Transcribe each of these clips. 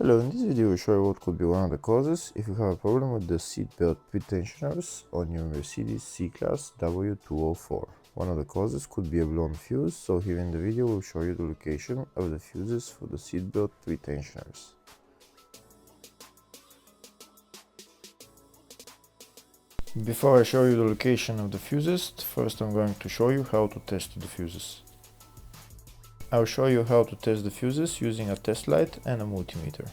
Hello, in this video I will show you what could be one of the causes if you have a problem with the seatbelt pretensioners on your Mercedes C-Class W204. One of the causes could be a blown fuse, so here in the video we'll show you the location of the fuses for the seatbelt pretensioners. Before I show you the location of the fuses, first I'm going to show you how to test the fuses. I'll show you how to test the fuses using a test light and a multimeter.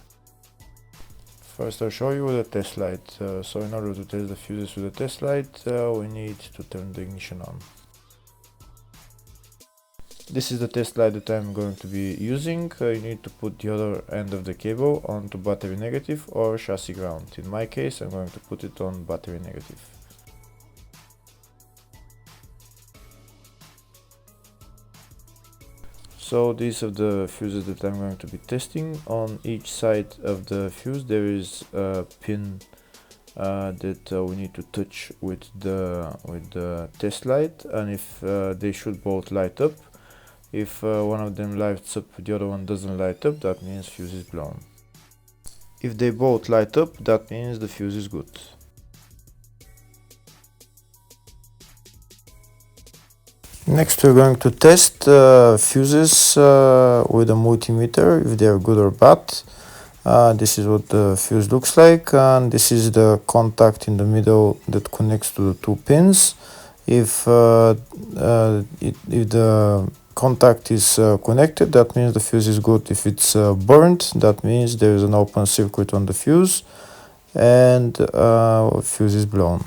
First I'll show you with a test light. So in order to test the fuses with a test light, we need to turn the ignition on. This is the test light that I'm going to be using. You need to put the other end of the cable onto battery negative or chassis ground. In my case I'm going to put it on battery negative. So these are the fuses that I'm going to be testing. On each side of the fuse there is a pin that we need to touch with the test light, and if they should both light up. If one of them lights up, the other one doesn't light up, that means fuse is blown. If they both light up, that means the fuse is good. Next we're going to test fuses with a multimeter, if they are good or bad. This is what the fuse looks like, and this is the contact in the middle that connects to the two pins. If the contact is connected, that means the fuse is good. If it's burnt, that means there is an open circuit on the fuse and fuse is blown.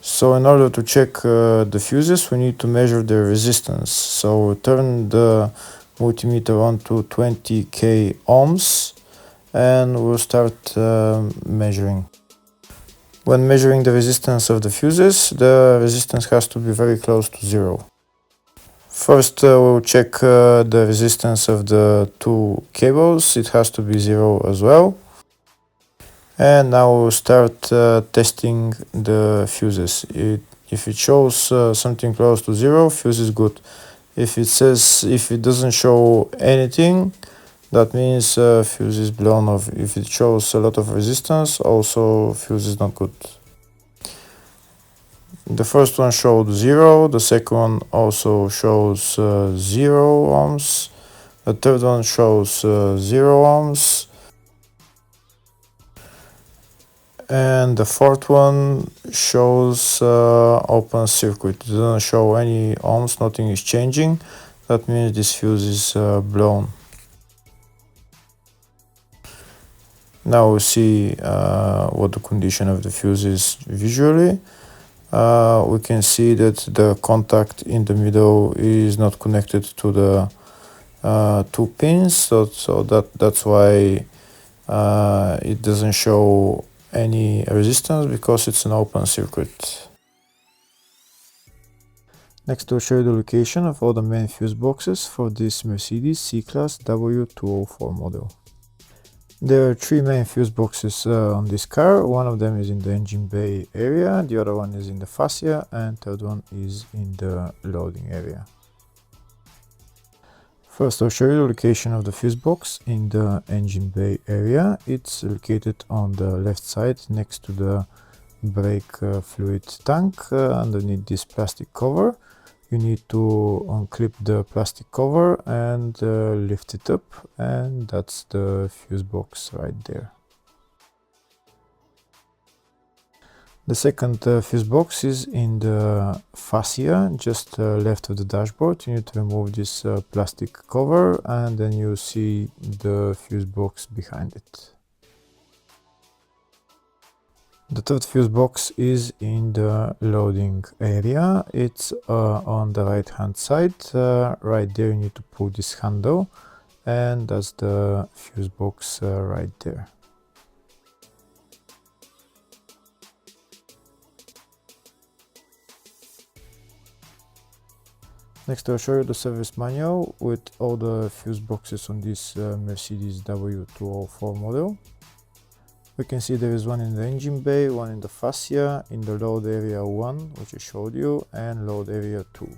So in order to check the fuses, we need to measure their resistance. So turn the multimeter on to 20k ohms and we'll start measuring. When measuring the resistance of the fuses, the resistance has to be very close to zero. First we'll check the resistance of the two cables. It has to be zero as well. And now we'll start testing the fuses. If it shows something close to zero, fuse is good. If it doesn't show anything, that means fuse is blown off. If it shows a lot of resistance, also fuse is not good. The first one showed 0, the second one also shows 0 ohms, the third one shows 0 ohms, and the fourth one shows open circuit. It doesn't show any ohms, nothing is changing. That means this fuse is blown. Now we'll see what the condition of the fuse is visually. We can see that the contact in the middle is not connected to the two pins, so that's why it doesn't show any resistance, because it's an open circuit. Next we'll show you the location of all the main fuse boxes for this Mercedes C-Class W204 model. There are three main fuse boxes on this car. One of them is in the engine bay area, the other one is in the fascia, and third one is in the loading area. First I'll show you the location of the fuse box in the engine bay area. It's located on the left side next to the brake fluid tank, underneath this plastic cover. You need to unclip the plastic cover and lift it up, and that's the fuse box right there. The second fuse box is in the fascia, just left of the dashboard. You need to remove this plastic cover, and then you see the fuse box behind it. The third fuse box is in the loading area. It's on the right hand side. Right there you need to pull this handle, and that's the fuse box right there. Next I'll show you the service manual with all the fuse boxes on this Mercedes W204 model. We can see there is one in the engine bay, one in the fascia, in the load area 1, which I showed you, and load area 2.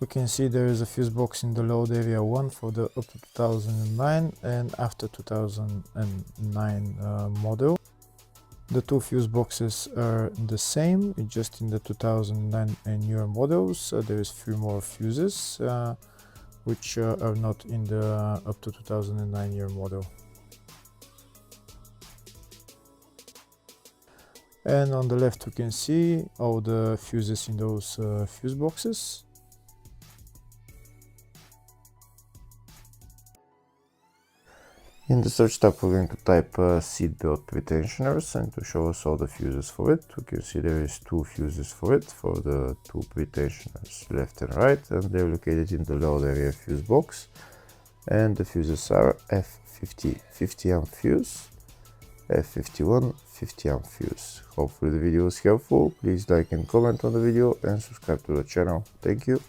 We can see there is a fuse box in the load area 1 for the up to 2009 and after 2009 model. The two fuse boxes are the same, just in the 2009 and newer models. There is 3 more fuses which are not in the up to 2009 year model. And on the left we can see all the fuses in those fuse boxes. In the search tab we're going to type Seatbelt Pretensioners, and to show us all the fuses for it, we can see there is 2 fuses for it, for the 2 pretensioners left and right, and they're located in the load area fuse box. And the fuses are F50 50 amp fuse, F51 50 amp fuse. Hopefully the video was helpful. Please like and comment on the video and subscribe to the channel. Thank you.